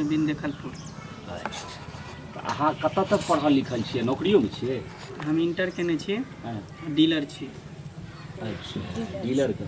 में बिन देखलपुर। अहाँ कतऽ तक पढ़ल लिखल छियै, नौकरियो में छियै? हम इंटर केने छियै, डीलर छी। अच्छा, डीलर का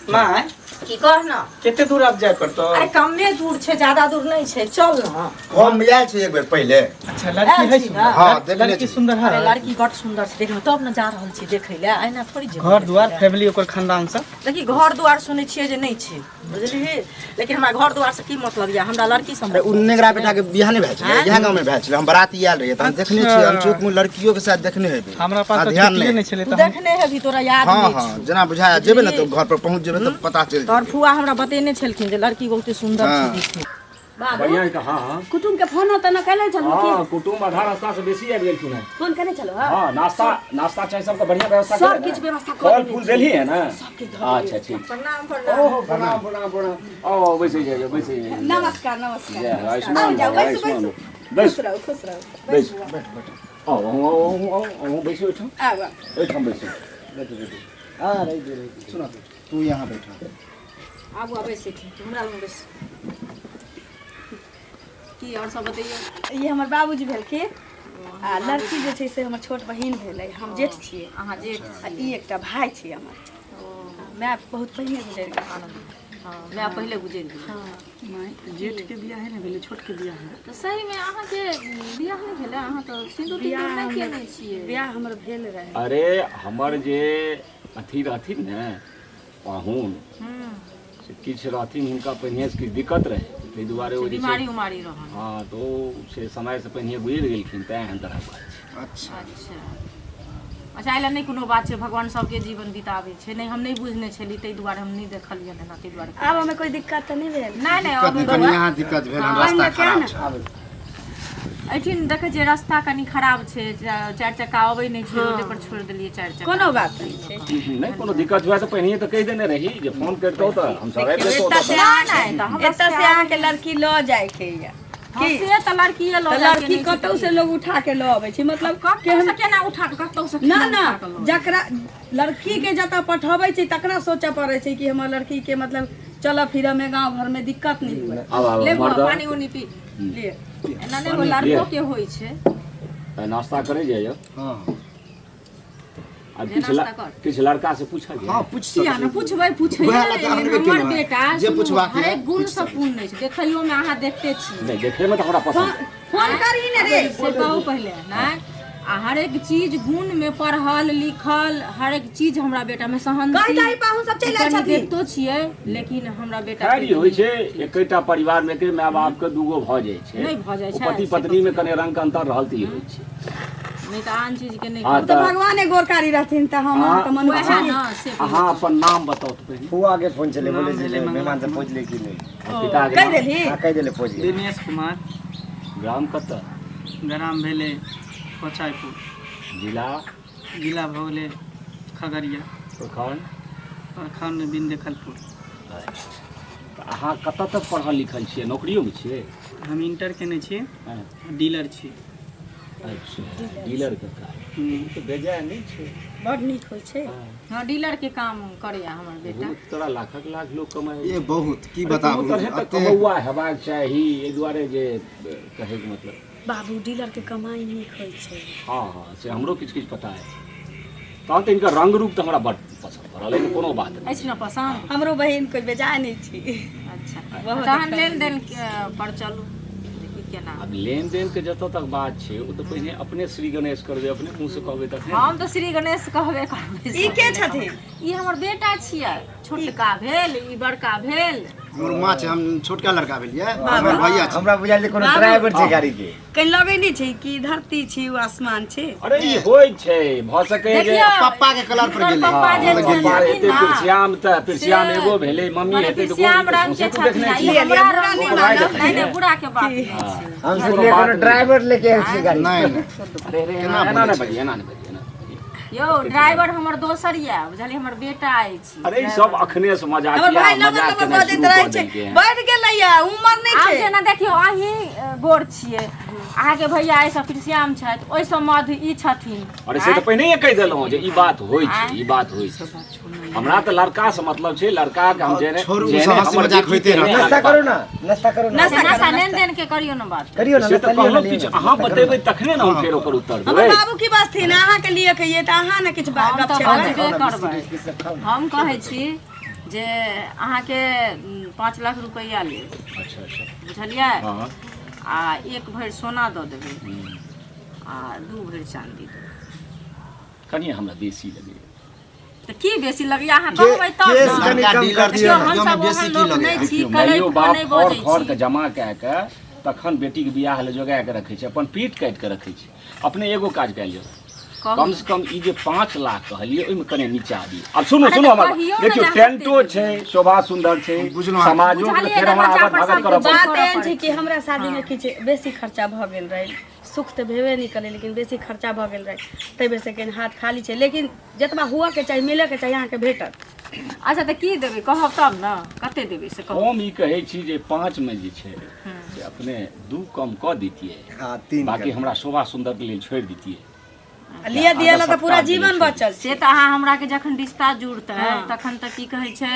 माय की कह ना केते दूर आप जाय पड़तो? अरे कमे दूर छे, ज्यादा दूर नहीं छे, चल ना। हम आयल छी एक बेर पहले। अच्छा लड़की है सुंदर? हाँ, देखने लड़की छी। सुंदर है। अरे लड़की बड़ सुंदर छे, देखो तब न जा रहल छी देखै ले, आइना थोड़ी जे घर द्वार फैमिली ओकर खानदान सब? देखी घर द्वार सुनै छियै जे नहीं छे, बुझलिही, लेकिन हमरा घर द्वार से की मतलब या, हमरा लड़की सब उन्नेगरा बेटा के बियाह नहीं भेल छलै, इहे गांव में भेल छलै। हम बाराती आयल रहिए त हम देखने छी, हम चौक में लड़कियों के साथ देखने हेबै। हमरा पास तो ध्यान छुट्टिए नहीं छले तू त देखने हेबी, तोरा याद हां नहीं हां, छे। जना बुझाया जेबे न तो घर पर पहुंच जेबे तो पता चल तोर फुआ हमरा बतेने छलखिन जे लड़की बहुते सुंदर हाँ। छे दिखे। बढ़िया का। हाँ कुटुम के फोन होता न कैले चलो हाँ, कुटुम्ब आधा रास्ता से बेसी आबि गेलखिन हैं। फोन करे चलो। हाँ, नाश्ता चाय सबका बढ़िया व्यवस्था सब करे किछ ना? व्यवस्था कर फल देने फूल छी। देली है ना? सबके घर अच्छा ठीक। प्रणाम प्रणाम। ओहो प्रणाम प्रणाम प्रणाम। ओ बैसे जाइए बैसे जाइए। नमस्कार नमस्कार। जय आयुष्मान जाओ, भव, बैसो, आयुष्मान बैसो। भव। बैस खुश रहो खुश रहो। बैस बैठ। ओ बैसो बैठो। आवा बैठो बैसो। बैठो बैठो। आ रही दे सुनो तू यहां बैठा। आगुआ बैसे छी, हमरा लग बैस। की और सब बतैयो? ये हमर बाबूजी भेल के आ लड़की जे छै से हमर छोट बहिन भेलै, हम जेठ छियै। अहाँ जेठ आ ई एकटा भाई छै हमर। मैं बहुत पहिने गुजरि गेल। हां, मैं पहले गुजर गेल। हां माय जेठ के बियाह है ना भेले, छोट के बियाह है। तो सही में अहाँ के बियाह नहीं भेले, अहाँ तो सिंदूर बियाह नहीं हमर- केने छियै। बियाह हमर भेल रहे। अरे हमर जे अथी रहथिन ने पाहुन से किछु रहथिन, हुनका पहिने से किछु दिक्कत रहे, ताहि दुआरे ओ जे छै बीमारी उमारी रहन। हाँ तो से समय से पहिने गुजरि गेलखिन, तेँ एहन तरह बात छै। अच्छा अच्छा अच्छा, एला नहीं कोनो बात छै, भगवान सबके जीवन बिताबै छै। नहीं हम नहीं बुझने छली, ताहि दुआरे हम नहीं देखलिए ना, ताहि दुआरे आब हमें कोई दिक्कत तो नहीं भेल? नहीं नहीं अब कनी यहां दिक्कत भेल, हम रास्ता खराब छै। एठिन देखे छै रास्ता कनी खराब छै, चारि चक्का अबै नहीं छै, रोडे पर छोड़ देलिए चारि चक्का। कोनो बात नहीं छै। नहीं कोनो दिक्कत हुआ तो पहिने तो कहि देने रही, जे फोन करतौ तो हम सब आबि जैतौ एतऽ से तो। नहीं तो हम एतऽ से अहाँ के लड़की ल जाय के या की से त लड़की लो तो लड़की कतौ से लोग उठा के ल आबै छै, मतलब कतौ से केना उठा के कतौ से ना ना, जकरा लड़की के जतऽ पठबै छै तकरा सोचऽ पड़ै छै कि हमर लड़की के मतलब चलऽ फिरऽ में गांव घर में दिक्कत नहीं हुए। आब ले मर्द पानी उनी पी ले, एना नहीं हो लड़को के होई छै। नाश्ता करे जाइए। हां अब जे नाश्ता कर। किछु लड़का से पूछल हां, जाए। पूछ किया ना पूछबै पूछै वएह लए तऽ हम नहि हमर केलहुँ हेँ। बेटा जे सुनू, पुछबाक हर यऽ, एक गुण से पूर्ण नहीं छै, देखैयो में अहाँ देखते छी। नहीं देखे में तो हमरा पसंद। फोन करी ने रे। से कहू पहले नहीं, आ हर एक चीज गुण में पढ़ल लिखल हर एक चीज हमरा बेटा में सहनशील। कहि दाई पाहु सब चलि आइ कनि छथिन। देखतो छियै, लेकिन हमरा बेटा खैर ई होइ छै, एकैटा परिवार में के माय बाप के दूगो भऽ जाइ छै। नहीं भऽ जाइ ओ छै, पति पत्नी में कने रंग के अंतर रहल तऽ ई होइ छै। नहीं तो आन चीज के नहीं हाँ, तो भगवाने गोरकारी रहथिन त हम हाँ, त मनुष्य वैसा छी। ना से अहाँ अपन नाम बताउ तो पहिने। फुआ के फोन चले, बोले जे मेहमान से पहुंच ले कि नहीं। पिता के कहि नाम, देली हां कह देले पहुंच गए। दिनेश कुमार, ग्राम कतऽ, ग्राम भेले कोचायपुर, जिला जिला भऽ गेलै खगड़िया, प्रखंड। प्रखंड बिन देखलपुर। तऽ अहाँ कतऽ तक पढ़ल लिखल छियै, नौकरियो में छियै? हम इंटर केने छियै, हाँ, डीलर छी। अच्छा डीलर के काज तो बेजाय नहीं छै। बड़ नीक होइ छै। हाँ डीलर के काम करे हमर बेटा। बहुत तोरा लाखक लाख लोग कमाए। ये बहुत की अरे बताबू कोनो तरहे तऽ अते कमौआ हेबाक चाही, एहि दुआरे जे कहै के मतलब। बाबू डीलर के कमाई नीक होइ छै। हाँ हाँ से हमरो किछु किछु पता है। तहन तऽ इनका रंग रूप तऽ हमरा बड्ड पसंद पड़ल, लेकिन कोनो बात नहीं। अछि ना पसंद? हमरो बहिन कोई बेजाय नहीं छी। अच्छा बहुत तहन अच्छा। लेन देन पर चलू, देखी केना। अब लेन देन के जतऽ तक बात छै, ओ तऽ पहिने अपने श्री गणेश करबै, अपने मुँह से कहबै तखने। हम तो श्री गणेश कहबे करबै। ई के छथिन? ई हमर बेटा छियै, छोटका भेल ई बड़का भेल। हमर मां छै, हम छोटका लड़का भेलिए, हमर भैया छै। हमरा बुझाइल जे कोनो बाबू। ड्राइवर छै गाड़ी के। कहीं लगे नहीं छै कि धरती छी उ आसमान छै। अरे ई होइ छै, भऽ सकै जे देखियौ, पप्पा के कलर पर हिनकर गेलै। पप्पा जे हाँ, छथिन पप्पा हेतै ना, पिरसियाम, तऽ पिरसियाम एगो भेलै, मम्मी मने हेतै तऽ पिरसियाम रंग के देखने छथिन, छी। ई हमरा बुरा रंग नहीं के मानब। नहीं नहीं बुरा के बात नहीं हाँ। छै। हम कोनो सोचलिए बात कोनो नहीं। ड्राइवर लेके आयल छै गाड़ी। नहीं नहीं अरे रे केना एना बोलै नहि छै? बजिए, एना नहि बजिए ना। यो ड्राइवर हमर दोसर ये, बुझलिए हमर बेटा अछि। अरे ई सब अखने से मजाक हमर भाई किया, लबर मजाक लबर केनाइ बजैत शुरू रहै कऽ छै। देलकै हैं। बढ़ गेलैया उमर नहीं आब छै। जेना देखियो अहीं गोर छियै, अहाँके भैया ऐसा पिरसियाम छथि, ओहिसँ मध ई छथिन। अरे से तऽ पहिने कहि देलहुँ जे ई बात होइ छै, ई बात होइ छै। हमरा तो लड़का से मतलब छै, लड़का के हम जेने छोड़ू, जेने सब हंसी हमर मजाक बेटी होइते तेहने रहत। नाश्ता लड़का। करो ना, नाश्ता करो ना, नाश्ता लेन देन के करियो ना बात। करियो ना, से तो नाश्ता कहलो लियो कि ना, अहाँ बतेबै तखने ना हम फेर ओकर उत्तर हमर देबै। बाबू की बात थी ना अहाँ के लिए कहिए त अहाँ ने किछ हम गप तऽ छेबै बतबे करबै। हम कहै छी जे अहाँके 5 लाख रुपैआ लेब, अच्छा अच्छा बुझलियै, हाँ आ 1 भरि सोना दऽ देबै आ 2 भरि चाँदी देबै। कनिए हमरा बेसी लगैए। तऽ की बेसी लगैए अहाँ कहबै तब केस ने। कनि कम कर दियौ, देखियौ यो में हमसब बेसी ओहन की लोक लगे नहि छी, देखियौ करै माइयो बाप नहि खर बजै खर के छी। जमा कए के तखन बेटीके बियाह लए जोगा के रखै छै, अपन पीठ काटि के रखै छै। अपने एगो काज कए लियौ, कहू। कम से कम ई जे 5 लाख कहलिए ओहिमे कने नीचा दी। अब सुनो अरे सुनो तऽ हमर कहियो देखियो ने टेंटो जहाँ छै, शोभा सुंदर छै, बुझलहुँ। समाजो के बुझलियै फेर ने, हमरा बच्चा आगत पर भागत सबके करब। बात बात एहन छै कि छै। हमरा शादी में किछ बेसी खर्चा भऽ गेल रहे, सुख तऽ भेबे नहीं करे लेकिन बेसी खर्चा भऽ गेल रहे, तै वजह से कनि हाथ खाली छै, लेकिन जतबा हुआ के चाही मिले के चाही अहाँ के भेटत। अच्छा तऽ की देबै कहब तब ने, कते देबै से कहू। हम ई कहै छी जे 5 में जे छै से अपने 2 कम कऽ दितियै, हाँ 3 बाकी हमरा शोभा सुंदर के लेल छोड़ि दितियै। लिए दिया ला तऽ पूरा जीवन बचल से तऽ अहाँ हमरा के जखन रिश्ता जुड़तै तखन तऽ की कहै छै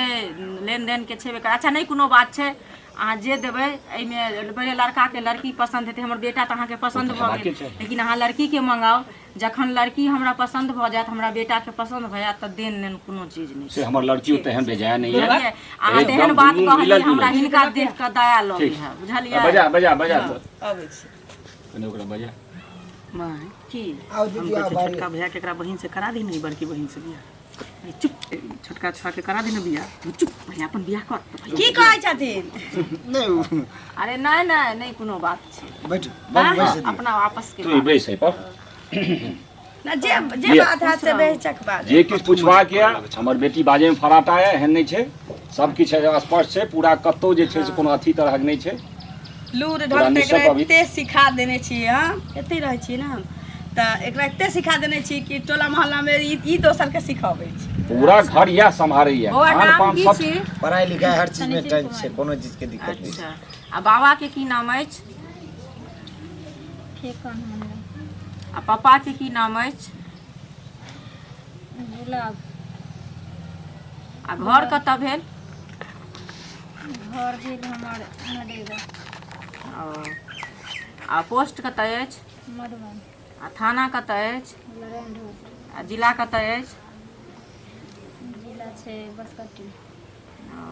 लेन देन के छेबे कर। अच्छा नहीं कोनो बात छै, अहाँ जे देबै एहिमे पहिले लड़का के लड़की पसंद हेतै। हमर बेटा तऽ अहाँके पसंद भऽ गेल, लेकिन अहाँ लड़की के मंगाउ। जखन लड़की हमरा पसंद भऽ जायत, हमरा बेटा के पसंद भऽ जायत, तऽ देन लेन कोनो चीज नहीं से हमर लड़कियो तेहन बेजाय नहीं है। बुझलियै, अहाँ तेहन बात कहलियै हमरा हिनका देख कऽ दया लगै है, बुझलियै। बजा बजा बजा अबै छै। कने ओकरा बजा। माँ की आओ हम दीदी कहै आओ छी बारी छोटका भैया के एकरा बहिन से करा दी नहीं, बड़की बहिन से बियाह। ए, चुप ए, छोटका छुआ के करा दी ना बियाह। तू चुप पहिले अपन बियाह कर तो भाई। की कहै छथिन? नहीं अरे नहीं नहीं नहीं कोनो बात छै, बैठ बैठ अपना वापस के तू ई बैस है पर ना जे जे बात है से बेचक बात। जे किछु पुछबा के हमर बेटी बाजे में फराटा है, एहन नहीं छै। सब किछु स्पष्ट छै, पूरा कतौ जे छै से कोनो अथी तरहक नहीं छै। लूर पूरा ढंग निश्चय एकरा अभी। एते सिखा देने छी हम, एते रहै छी ना हम, तऽ एकरा एते सिखा देने छी कि टोला मोहल्ला में ई दोसर के सिखाबै छी। पूरा घर यह संभारैया, बौआ खान नाम पान की सब। छी? पढ़ाई लिखाई हर चीज में टाइम छै, कोनो चीज के दिक्कत नहीं। अच्छा, आ बाबा के की नाम अछि? आ पापा के की नाम अछि? गुलाब। आ घर कतऽ भेल? घर भेल हमर नरेगा ओ, आ पोस्ट कतऽ अछि? मधुबन आ थाना कतऽ अछि? लरेंड रोड, आ जिला कतऽ अछि? जिला छै बसकट्टी। ओ,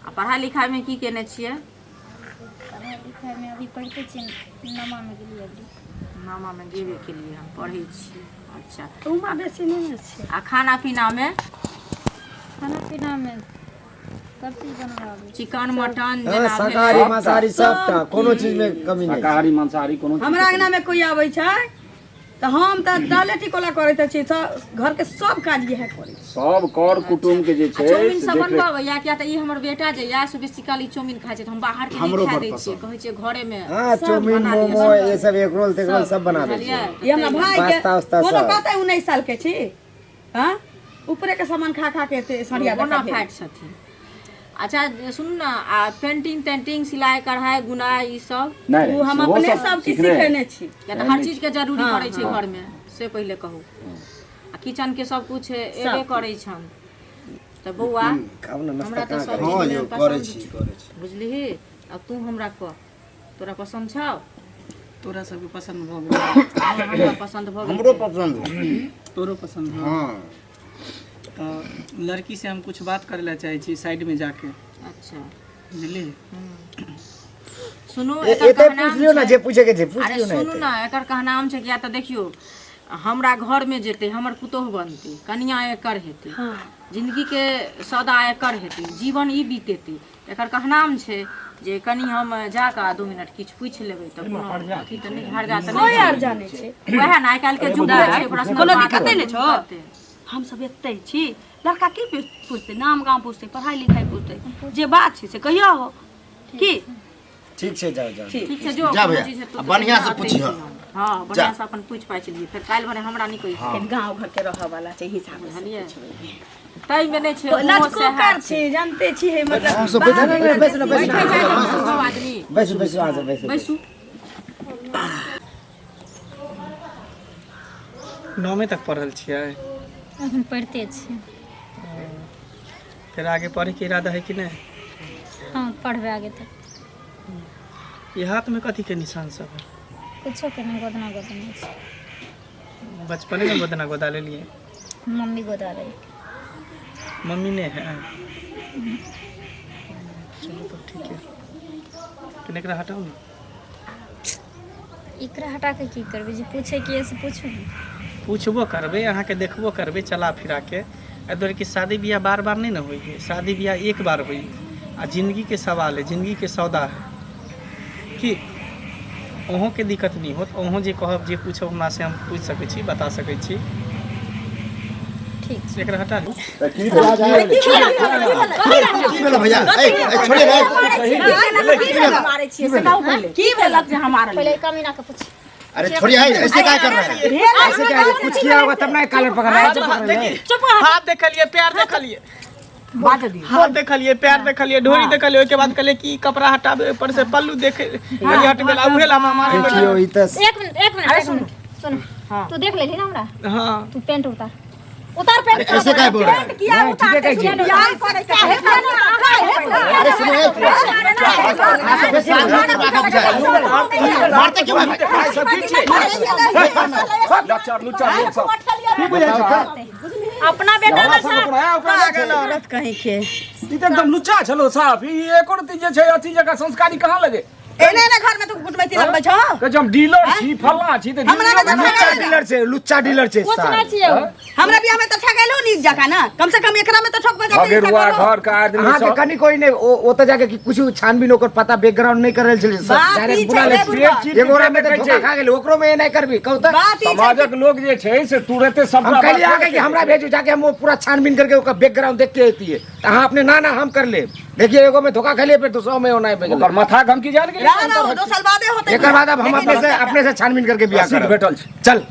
आ पढ़ाइ लिखाइमे की केने छियै? पढ़ाई लिखाई में अभी पढ़ते छियै, नमा में गेलिए अभी। नामामे गेबे केलियै, हम पढ़ै छी। अच्छा, उमा बेसी नहीं छै। आ खाना पीनामे खाना पीना में सब चीज बनवा आबै छै। चिकन मटन हाँ जेना शाकाहारी भेल, मांसाहारी सबटा, कोनो चीज में कमी नहीं। शाकाहारी मांसाहारी कोनो चीज हमरा के अंगना में कोई आबै छै तऽ हम तऽ डाले टिकोला करैत छी, सब घर के सब काज इएह करै छी। सब कर कुटुम के जे आ छै चाउमीन से सब देख बनबऽ अबैया? किया तऽ ई हमर बेटा जे या से बेसी काल ई चाउमीन खाइ छै, तऽ हम बाहर के नहीं खाए दै छियै, कहै छियै घरे में हाँ चाउमीन बना लिअ, मोमो ये सब एग रोल तेग रोल सब बना दे बुझलियै? छै। ये हमरा भाई के पास्ता उस्ता कोनो सब। कहते 19 साल के छी, हां ऊपरे के सामान खा खा के एते सड़िया बोना देखा फाइट छथिन। अच्छा सुन ना, आ पेंटिंग तेंटिंग सिलाई कढ़ाई बुनाई ई सब नहीं वो हम सेहो अपने सब सब चीज सीखने हैं। सिखेने छी। या तऽ हर चीज के जरूरी हाँ, पड़ै छै घर में, से पहिले कहू। आ किचन के सब कुछ एबे करै छन। तऽ बौआ खाओ ना नाश्ता हमरा तऽ कहाँ सब करै? हाँ चीज यो में करे पसंद छी छै, करे छी। बुझलिही? अब तू हमरा कह, तोरा पसंद छौ? तोरा सबके पसंद भऽ गेल? हाँ, हमरा पसंद भऽ गेल। हमरो पसंद है। तोरो पसंद है? हाँ तो लड़की से हम कुछ बात करे ला चाहे छी साइड में जाके, अच्छा बुझली? सुनू, एते एकर पूछ कहनाम लियो ना, छै- जे पूछे के छै पूछ अरे लियो ना। सुनू एते ना, एकर कहनाम छै किया तऽ देखियो हमरा घर में जेतै, हमर पुतोह बनतै, कनिया एकर हेतै, जिंदगी के सौदा एकर हेतै, जीवन ई बीतेतै। एकर कहनाम छै जे कनी हम जाके 2 मिनट किछु पूछि लेबै तऽ कोनो अथी तऽ नहीं हर जात कोई नहीं आर जाने छै, वएह ना आइ काल्हि के युग छै, प्रश्न कोनो बात दिक्कते नहीं छौ। करतै। हम सब एते छी, लड़का की पूछते, नाम गांव पूछते, पढ़ाई लिखाई पूछते, जे बात छै से कहिया हो की? ठीक छै, जाओ जाओ। ठीक छै, जो जा कोनो भैया, चीज हेतौ आ तऽ बढ़िया से बता पूछिह। देब। हाँ बढ़िया से अपन पूछ पाछ लिए, फिर काल्हि भरे हमरा नहीं कहि गांव घर के रह वाला छै हिसाब से। बुझलियै? तै में नहीं छै तो ओहो लचको सेहा कर छै। छी, जानते छी हे मतलब बैठो ना, बैठो ना, बैठे बैठो जाए ना। सब आदमी बैसो बैसो आ जाओ बैसो। बैसू। 9वीं तक पढ़ल छियै? अखन पढ़ते छी। फिर आगे पढ़े के इरादा है कि नहीं? हाँ पढ़बे आगे तक। ये हाथ में कथी के निशान सब है? कुछो के नहीं गोदना गोदना छै। बचपने में गोदना गोदा ले लिए? मम्मी गोदा रही। मम्मी ने है? चलो तो ठीक है। किने एकरा हटाओ ना। एकरा हटा के की करबे? जे पूछे कि ऐसे पूछू ने। पूछबो करबे, अहाँ के देखबो करबे चला फिरा के। अदर की शादी ब्याह बार बार नहीं ना होई है। शादी ब्याह एक बार होई आ जिंदगी के सवाल है, जिंदगी के सौदा है कि अहों के दिक्कत नहीं होत। अहों जे कहब जे पूछब हमरा से हम पूछ सकै छी, बता सकै छी। ठीक छै। एकरा हटा दी। की भेला भैया? ए छोड़िए रे। मारे छिए से गाँव पहले की भेला जे हमारा पहले कमीना के पूछ। अरे छोड़िए, ऐसे क्या कर रहे हैं? ऐसे क्या है? कुछ किया होगा तब ना कॉलर पकड़ रहा है। हाथ देखलिए, पैर देखलिए, बात दी हाथ देखलिए, पैर देखलिए, ढोरी देखलिए, ओके बाद कहले कि कपड़ा हटाबे, ऊपर से पल्लू देखे कहलिए हट गेला। उहे ला मारे देखियो ई त एक मिनट सुन। तू देख लेली ना हमरा? हां तू पेंट उतार पेंट। ऐसे क्या बोल रहे हैं? किया उतार के बियाह करे के है। अरे सुनो, मारते क्यों है? अपना बेटा ना औरत कहीं के ई त एकदम लुच्चा छलो साहब। ई एको रति जे छै अथी जगह संस्कारी कहाँ लगे? एने ने घर में तू कुटमैती लगबै छ। के जब डीलर छी, फल्ला छी त लुच्चा डीलर से पूछना चाहिए। हमरा बियाह में त ठगैलो नी जका ना, कम से कम एकरा में त ठग बजा अगर हुआ घर का आदमी हां के सब कनी कोई नहीं ओ त जाके कि कुछ छानबीन ओकर पता बैकग्राउंड नहीं करल छले। डायरेक्ट बुला ले एगोरा में त धोखा खा गेल, ओकरो में नहीं करबी कहू त। समाजक लोग जे छै से तुरंते सब हम कहलिए आगे कि हमरा भेजू, जाके हम पूरा छानबीन करके ओकर बैकग्राउंड देख के आती है। त हां अपने ना हम कर ले। देखिए एगो में धोखा खा लिए, फिर दूसरा में होना है भेज। ओकर माथा गम की जान के ना 2 साल बादे होते। एकर बाद अब हम अपने से छानबीन करके बियाह सीट करब। बैठल छै। चल